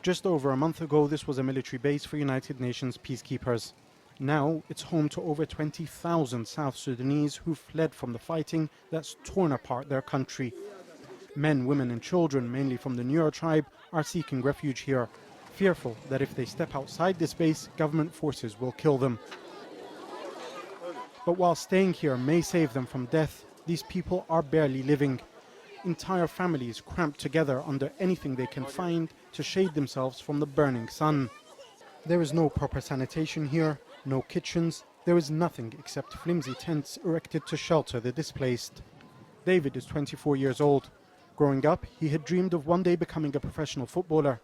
Just over a month ago, this was a military base for United Nations peacekeepers. Now, it's home to over 20,000 South Sudanese who fled from the fighting that's torn apart their country. Men, women and children, mainly from the Nuer tribe, are seeking refuge here, fearful that if they step outside this base, government forces will kill them. But while staying here may save them from death, these people are barely living. Entire families cramped together under anything they can find to shade themselves from the burning sun. There is no proper sanitation here, no kitchens, there is nothing except flimsy tents erected to shelter the displaced. David is 24 years old. Growing up, he had dreamed of one day becoming a professional footballer.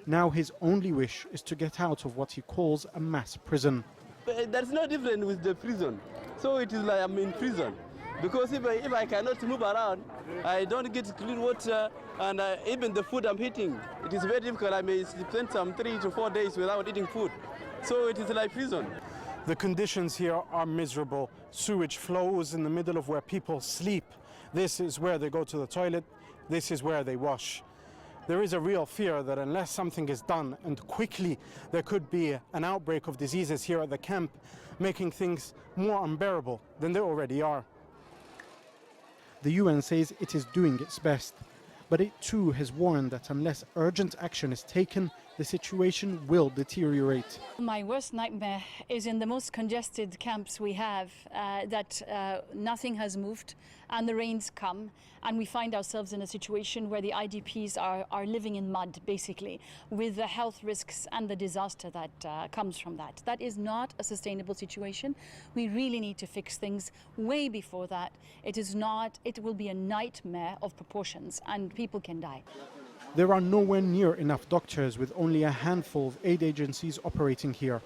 Now his only wish is to get out of what he calls a mass prison. There's no difference with the prison. So it is like I'm in prison. Because if I cannot move around, I don't get clean water, and even the food I'm eating, it is very difficult. I may spend some 3 to 4 days without eating food. So it is like prison. The conditions here are miserable. Sewage flows in the middle of where people sleep. This is where they go to the toilet. This is where they wash. There is a real fear that unless something is done, and quickly, there could be an outbreak of diseases here at the camp, making things more unbearable than they already are. The UN says it is doing its best, but it too has warned that unless urgent action is taken, the situation will deteriorate. My worst nightmare is in the most congested camps we have, that nothing has moved and the rains come and we find ourselves in a situation where the IDPs are living in mud, basically, with the health risks and the disaster that comes from that. That is not a sustainable situation. We really need to fix things way before that. It will be a nightmare of proportions and people can die. There are nowhere near enough doctors, with only a handful of aid agencies operating here.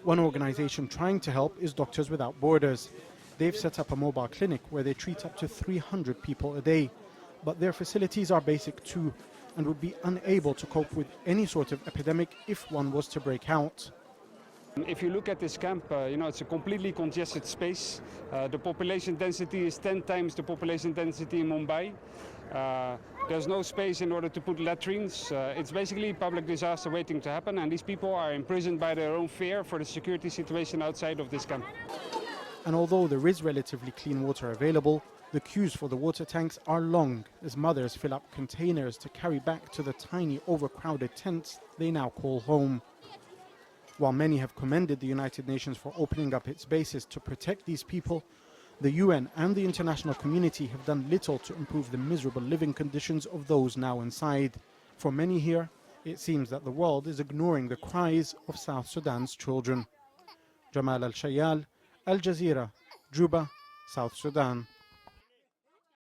One organization trying to help is Doctors Without Borders. They've set up a mobile clinic where they treat up to 300 people a day. But their facilities are basic too, and would be unable to cope with any sort of epidemic if one was to break out. If you look at this camp, it's a completely congested space. The population density is 10 times the population density in Mumbai. There's no space in order to put latrines. It's basically public disaster waiting to happen, and these people are imprisoned by their own fear for the security situation outside of this camp. And although there is relatively clean water available, the queues for the water tanks are long as mothers fill up containers to carry back to the tiny overcrowded tents they now call home. While many have commended the United Nations for opening up its bases to protect these people, the UN and the international community have done little to improve the miserable living conditions of those now inside. For many here, it seems that the world is ignoring the cries of South Sudan's children. Jamal ElShayyal, Jazeera, Juba, South Sudan.